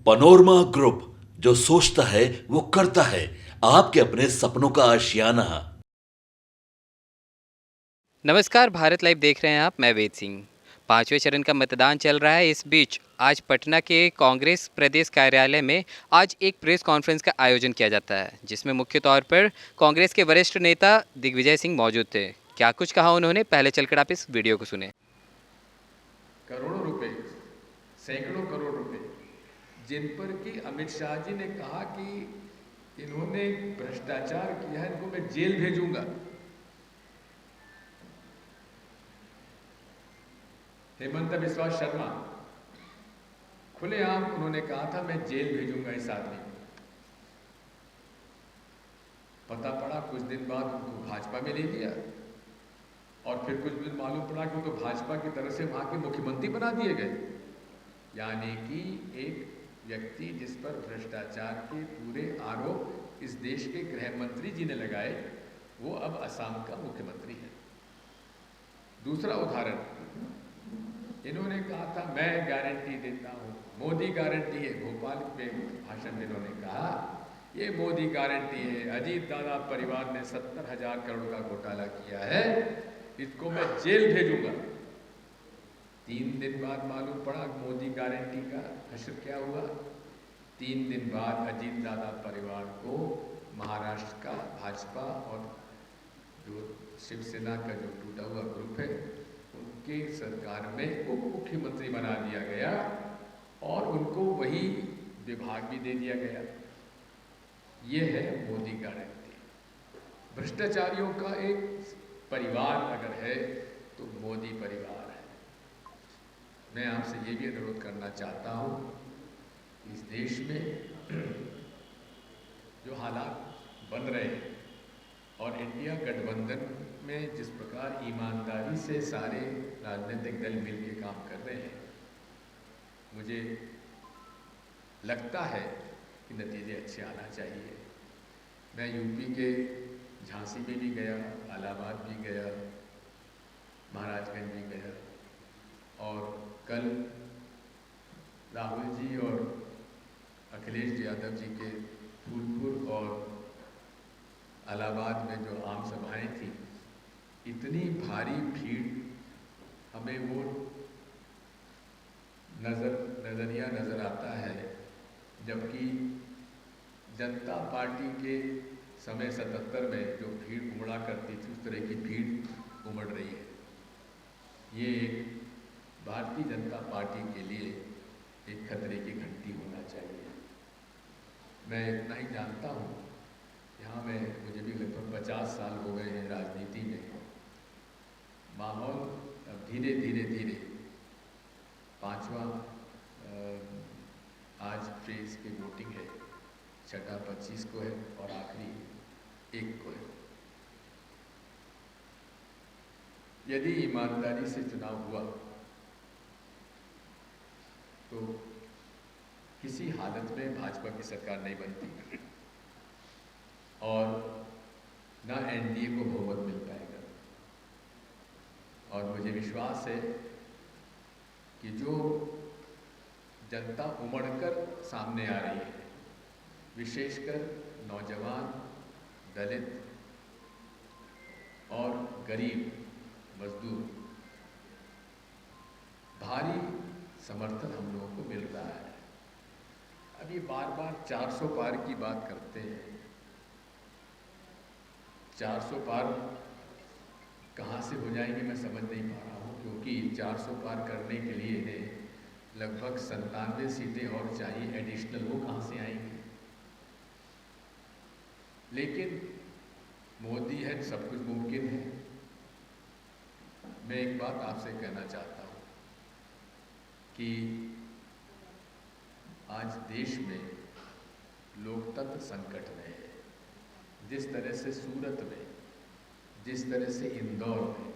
Panorama group, जो सोचता है वो करता है। आपके अपने सपनों का आशियाना। नमस्कार, भारत लाइव देख रहे हैं आप। मैं वेद सिंह। पांचवें चरण का मतदान चल रहा है। इस बीच आज पटना के कांग्रेस प्रदेश कार्यालय में आज एक प्रेस कॉन्फ्रेंस का आयोजन किया जाता है, जिसमें मुख्य तौर पर कांग्रेस के वरिष्ठ नेता दिग्विजय सिंह मौजूद थे। क्या कुछ कहा उन्होंने, पहले चलकर आप इस वीडियो को सुने। करोड़ों रुपए, सैकड़ों करोड़ रुपए, जिन पर कि अमित शाह जी ने कहा कि इन्होंने भ्रष्टाचार किया है, इनको मैं जेल भेजूंगा। हेमंत बिस्वा शर्मा, खुलेआम उन्होंने कहा था मैं जेल भेजूंगा इस आदमी को। पता पड़ा कुछ दिन बाद उनको भाजपा में ले लिया और फिर कुछ दिन मालूम पड़ा कि उनको भाजपा की तरफ से वहां के मुख्यमंत्री बना दिए गए। यानी कि एक व्यक्ति जिस पर भ्रष्टाचार के पूरे आरोप इस देश के गृह मंत्री जी ने लगाए, वो अब असम का मुख्यमंत्री है। दूसरा उदाहरण, इन्होंने कहा था मैं गारंटी देता हूं, मोदी गारंटी है। भोपाल में भाषण में इन्होंने कहा ये मोदी गारंटी है, अजीत दादा परिवार ने 70,000 करोड़ का घोटाला किया है, इसको मैं जेल भेजूंगा। 3 दिन बाद मालूम पड़ा मोदी गारंटी का हश्र क्या हुआ। 3 दिन बाद अजीत दादा परिवार को महाराष्ट्र का भाजपा और जो शिवसेना का जो टूटा हुआ ग्रुप है, उनके सरकार में उप मुख्यमंत्री बना दिया गया और उनको वही विभाग भी दे दिया गया। ये है मोदी गारंटी। भ्रष्टाचारियों का एक परिवार अगर है तो मोदी परिवार है। मैं आपसे ये भी अनुरोध करना चाहता हूँ, इस देश में जो हालात बन रहे हैं और इंडिया गठबंधन में जिस प्रकार ईमानदारी से सारे राजनीतिक दल मिल के काम कर रहे हैं, मुझे लगता है कि नतीजे अच्छे आना चाहिए। मैं यूपी के झांसी में भी गया, इलाहाबाद भी गया, महाराजगंज भी गया और कल राहुल जी और अखिलेश यादव जी के फूलपुर और इलाहाबाद में जो आम सभाएं थी, इतनी भारी भीड़ हमें वो नजरिया नजर आता है, जबकि जनता पार्टी के समय 77 में जो भीड़ उमड़ा करती थी, उस तरह की भीड़ उमड़ रही है। ये एक भारतीय जनता पार्टी के लिए एक खतरे की घंटी होना चाहिए। मैं इतना ही जानता हूँ, यहाँ में मुझे भी लगभग 50 साल हो गए हैं राजनीति में। माहौल अब धीरे धीरे धीरे पांचवा आज फेज की वोटिंग है, छठा 25 को है और आखिरी 1 को है। यदि ईमानदारी से चुनाव हुआ तो किसी हालत में भाजपा की सरकार नहीं बनती और ना एनडीए को बहुमत मिल पाएगा। और मुझे विश्वास है कि जो जनता उमड़कर सामने आ रही है, विशेषकर नौजवान, दलित और गरीब मजदूर, भारी समर्थन हम लोगों को मिल रहा है। अभी बार बार 400 पार की बात करते हैं। 400 पार कहाँ से हो जाएंगे मैं समझ नहीं पा रहा हूँ, क्योंकि 400 पार करने के लिए लगभग 97 सीटें और चाहिए एडिशनल, वो कहाँ से आएंगी। लेकिन मोदी है, सब कुछ मुमकिन है। मैं एक बात आपसे कहना चाहता हूँ कि आज देश में लोकतंत्र संकट में है। जिस तरह से सूरत में, जिस तरह से इंदौर में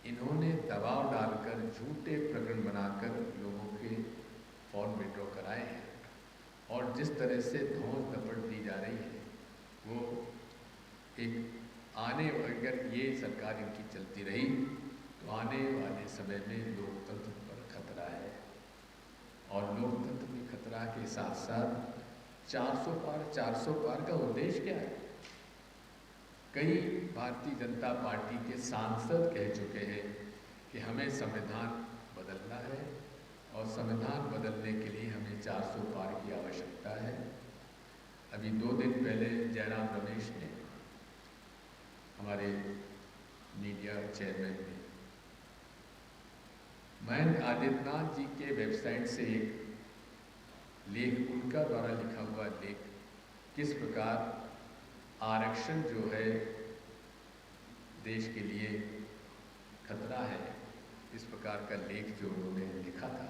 इन्होंने दबाव डालकर झूठे प्रकरण बनाकर लोगों के फॉर्म विड्रॉ कराए हैं और जिस तरह से धौंस दपट दी जा रही है, वो एक अगर ये सरकार इनकी चलती रही तो आने वाले समय में लोकतंत्र पर खतरा है और लोकतंत्र में खतरा के साथ साथ 400 पार का उद्देश्य क्या है? कई भारतीय जनता पार्टी के सांसद कह चुके हैं कि हमें संविधान बदलना है और संविधान बदलने के लिए हमें 400 पार की आवश्यकता है। अभी 2 दिन पहले जयराम रमेश ने, हमारे मीडिया चेयरमैन ने, महेंद्र आदित्यनाथ जी के वेबसाइट से एक लेख, उनका द्वारा लिखा हुआ लेख, किस प्रकार आरक्षण जो है देश के लिए खतरा है, इस प्रकार का लेख जो उन्होंने लिखा था,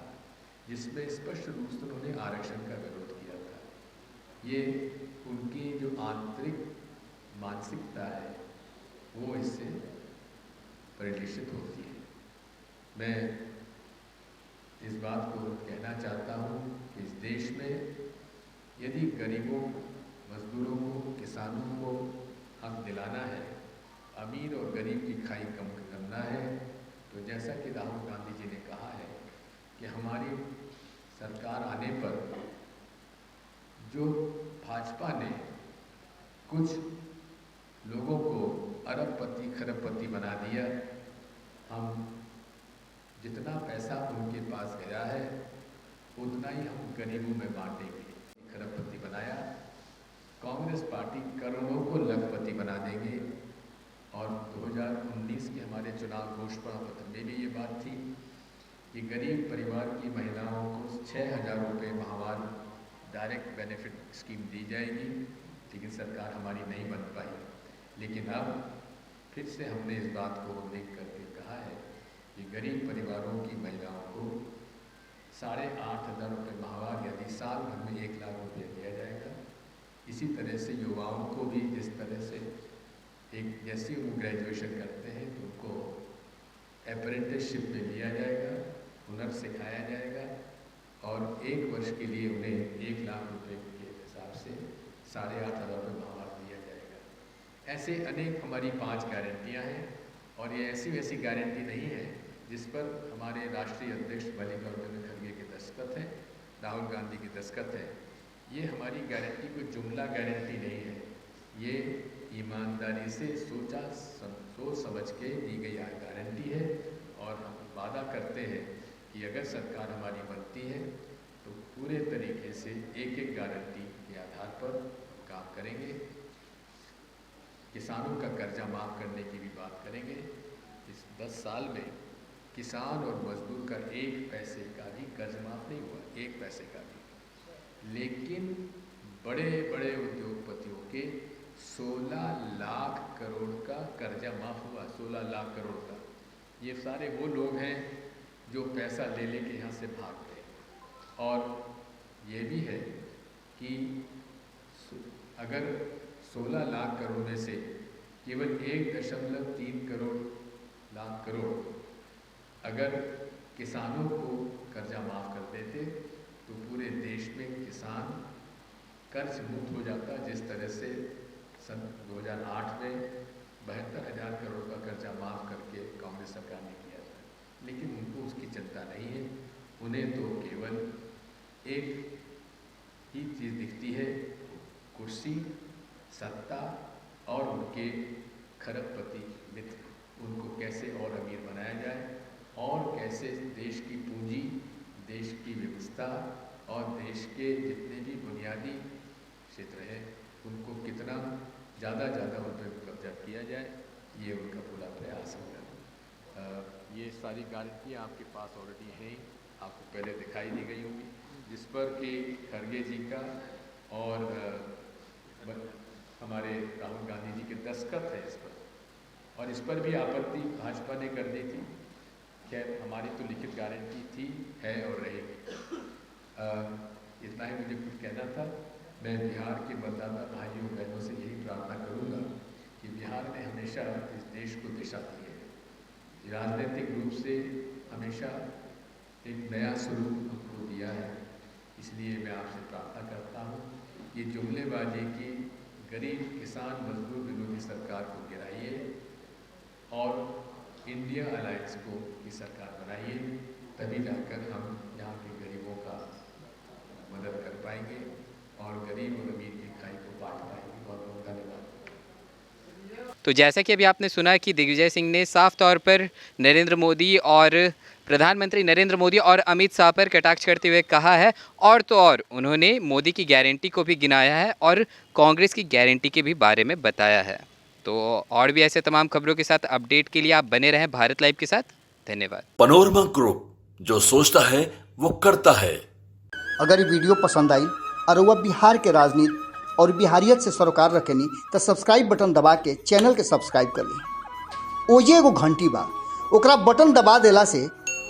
जिसमें स्पष्ट रूप से उन्होंने आरक्षण का विरोध किया था। ये उनकी जो आंतरिक मानसिकता है वो इससे परिलक्षित होती है। मैं इस बात को कहना चाहता हूँ कि इस देश में यदि गरीबों, मजदूरों को, किसानों को हक दिलाना है, अमीर और गरीब की खाई कम करना है, तो जैसा कि राहुल गांधी जी ने कहा है कि हमारी सरकार आने पर जो भाजपा ने कुछ लोगों को अरबपति खरबपति बना दिया, हम जितना पैसा उनके पास गया है उतना ही हम गरीबों में बांटेंगे। खरबपति बनाया, कांग्रेस पार्टी करोड़ों को लखपति बना देंगे। और 2019 के हमारे चुनाव घोषणा पत्र में भी ये बात थी कि गरीब परिवार की महिलाओं को 6,000 रुपये माहवार डायरेक्ट बेनिफिट स्कीम दी जाएगी, लेकिन सरकार हमारी नहीं बन पाई। लेकिन अब फिर से हमने इस बात को उल्लेख करके कहा है कि गरीब परिवारों की महिलाओं को 8,500 रुपये माहवार यदि साल भर में 1 लाख रुपये दिया जाएगा। इसी तरह से युवाओं को भी जिस तरह से जैसे वो ग्रेजुएशन करते हैं तो उनको अप्रेंटिसशिप में लिया जाएगा, हुनर सिखाया जाएगा और 1 वर्ष के लिए उन्हें 1 लाख रुपये के हिसाब से 8,500 रुपये माहवार दिया जाएगा। ऐसे अनेक हमारी 5 गारंटियाँ हैं और ये ऐसी वैसी गारंटी नहीं है जिस पर हमारे राष्ट्रीय अध्यक्ष मल्लिकार्जुन खड़गे के दस्तखत हैं, राहुल गांधी के दस्तखत हैं। ये हमारी गारंटी कोई जुमला गारंटी नहीं है, ये ईमानदारी से सोच समझ के दी गई गारंटी है। और हम वादा करते हैं कि अगर सरकार हमारी बनती है तो पूरे तरीके से एक गारंटी के आधार पर काम करेंगे। किसानों का कर्जा माफ़ करने की भी बात करेंगे। इस 10 साल में किसान और मजदूर का 1 पैसे का भी कर्ज माफ़ नहीं हुआ, 1 पैसे का भी। लेकिन बड़े बड़े उद्योगपतियों के 16 लाख करोड़ का कर्जा माफ़ हुआ, 16 लाख करोड़ का। ये सारे वो लोग हैं जो पैसा ले लेके यहाँ से भाग गए। और ये भी है कि अगर 16 लाख करोड़ में से केवल 1.3 लाख करोड़ अगर किसानों को कर्जा माफ़ कर देते तो पूरे देश में किसान कर्ज मुक्त हो जाता। जिस तरह से सन 2008 में 72,000 करोड़ का कर्जा माफ़ करके कांग्रेस सरकार ने किया था, लेकिन उनको उसकी चिंता नहीं है। उन्हें तो केवल एक ही चीज़ दिखती है, कुर्सी, सत्ता और उनके खरबपति मित्र, उनको कैसे और अमीर बनाया जाए और कैसे देश की पूंजी, देश की व्यवस्था और देश के जितने भी बुनियादी क्षेत्र हैं उनको कितना ज़्यादा उन पर कब्जा किया जाए, ये उनका पूरा प्रयास होगा। ये सारी गारंटियाँ आपके पास ऑलरेडी हैं, आपको पहले दिखाई दी गई होंगी, जिस पर कि खड़गे जी का और हमारे राहुल गांधी जी के दस्तखत है इस पर, और इस पर भी आपत्ति भाजपा ने कर दी थी। खैर हमारी तो लिखित गारंटी थी, है और रहेगी। इतना ही मुझे कुछ कहना था। मैं बिहार के मतदाता भाइयों बहनों से यही प्रार्थना करूंगा कि बिहार ने हमेशा इस देश को दिशा दी है, राजनीतिक रूप से हमेशा एक नया स्वरूप हमको दिया है। इसलिए मैं आपसे प्रार्थना करता हूँ कि जुमलेबाजी की गरीब किसान मजदूर विरोधी सरकार को गिराइए और इंडिया अलायंस की सरकार बनाइए, तभी जाकर हम यहाँ के गरीबों का मदद कर पाएंगे और गरीब और अमीर की खाई को बांट पाएंगे। बहुत बहुत धन्यवाद। तो जैसा कि अभी आपने सुना कि दिग्विजय सिंह ने साफ तौर पर नरेंद्र मोदी और प्रधानमंत्री नरेंद्र मोदी और अमित शाह पर कटाक्ष करते हुए कहा है, और तो और उन्होंने मोदी की गारंटी को भी गिनाया है और कांग्रेस की गारंटी के भी बारे में बताया है। तो और भी ऐसे तमाम खबरों के साथ अपडेट के लिए आप बने रहें भारत लाइव के साथ। धन्यवाद। पनोरमा ग्रुप, जो सोचता है वो करता है। अगर ये वीडियो पसंद आई और वह बिहार के राजनीति और बिहारियत से सरोकार रखेनी तो सब्सक्राइब बटन दबा के चैनल के सब्सक्राइब कर ली। ओजे एगो घंटी बा, ओकरा बटन दबा देला से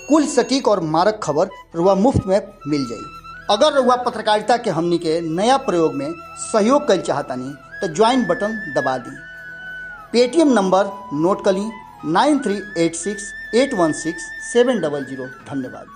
कुल सटीक और मारक खबर रुआ मुफ्त में मिल जाई। अगर रुआ पत्रकारिता के हमनी के नया प्रयोग में सहयोग कर चाहतानी तो ज्वाइन बटन दबा दी। पेटीएम नंबर नोट कर ली 9386816700। धन्यवाद।